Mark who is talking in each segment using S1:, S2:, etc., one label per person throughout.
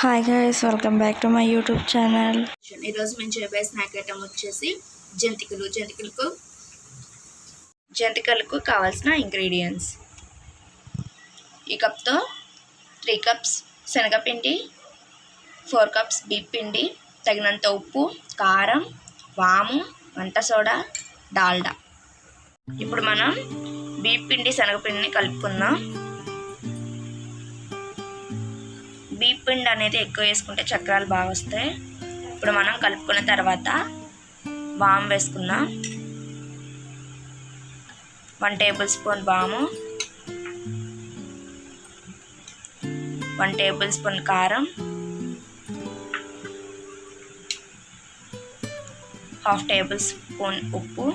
S1: Hi guys, welcome back to my YouTube channel.
S2: ఈరోజు మేము చేయబోయే స్నాక్ ఐటమ్ వచ్చేసి జంతికలకు కావాల్సిన ఇంగ్రీడియంట్స్. ఈ కప్తో 3 కప్స్ శనగపిండి, 4 కప్స్ బియ్యం పిండి, తగినంత ఉప్పు, కారం, వాము, వంట సోడా, డాల్డా. ఇప్పుడు మనం బియ్యం పిండి శనగపిండిని కలుపుకుందాం. బియ్యం పిండి అనేది ఎక్కువ వేసుకుంటే చక్రాలు బాగా వస్తాయి. ఇప్పుడు మనం కలుపుకున్న తర్వాత వాము వేసుకుందాం. 1 టేబుల్ స్పూన్ వాము, 1 టేబుల్ స్పూన్ కారం, 1/2 టేబుల్ స్పూన్ ఉప్పు,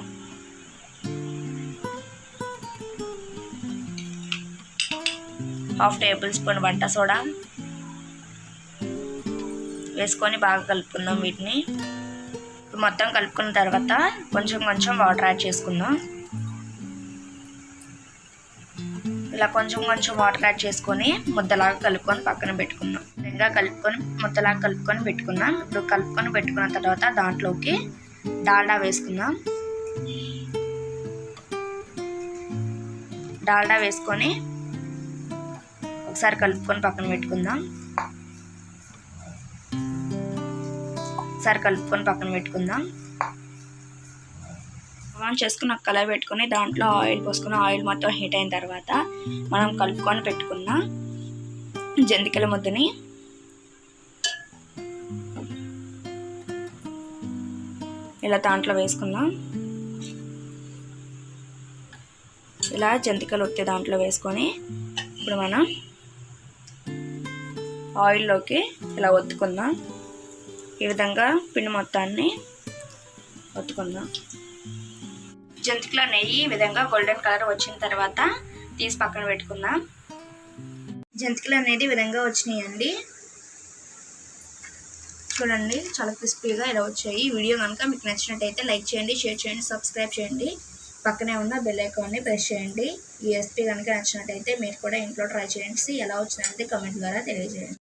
S2: 1/2 టేబుల్ స్పూన్ వంట సోడా వేసుకొని బాగా కలుపుకుందాం. వీటిని మొత్తం కలుపుకున్న తర్వాత కొంచెం కొంచెం వాటర్ యాడ్ చేసుకుందాం. ఇలా కొంచెం కొంచెం వాటర్ యాడ్ చేసుకొని ముద్దలాగా కలుపుకొని పక్కన పెట్టుకుందాం. ఇంకా ముద్దలాగా కలుపుకొని పెట్టుకుందాం. ఇప్పుడు కలుపుకొని పెట్టుకున్న తర్వాత దాంట్లోకి డాల్డా వేసుకుందాం. డాల్డా వేసుకొని ఒకసారి కలుపుకొని పక్కన పెట్టుకుందాం. మనం చేసుకున్న కళాయి పెట్టుకొని దాంట్లో ఆయిల్ పోసుకుని ఆయిల్ మొత్తం హీట్ అయిన తర్వాత మనం కలుపుకొని పెట్టుకున్న జంతికల ముద్దని ఇలా దాంట్లో వేసుకుందాం. ఇలా జంతికలు ఒత్తే దాంట్లో వేసుకొని ఇప్పుడు మనం ఆయిల్లోకి ఇలా ఒత్తుకుందాం. ఈ విధంగా పిండి మొత్తాన్ని ఒత్తుకుందాం. జంతికల నెయ్యి ఈ విధంగా గోల్డెన్ కలర్ వచ్చిన తర్వాత తీసి పక్కన పెట్టుకుందాం. జంతికలు అనేది ఈ విధంగా వచ్చినాయండి. చూడండి, చాలా క్రిస్పీగా ఇలా వచ్చాయి. ఈ వీడియో కనుక మీకు నచ్చినట్టయితే లైక్ చేయండి, షేర్ చేయండి, సబ్స్క్రైబ్ చేయండి. పక్కనే ఉన్న బెల్ ఐకాన్ని ప్రెస్ చేయండి. ఈ రెసిపీ కనుక నచ్చినట్టయితే మీరు కూడా ఇంట్లో ట్రై చేయండి. ఎలా వచ్చిందంటే కామెంట్ ద్వారా తెలియజేయండి.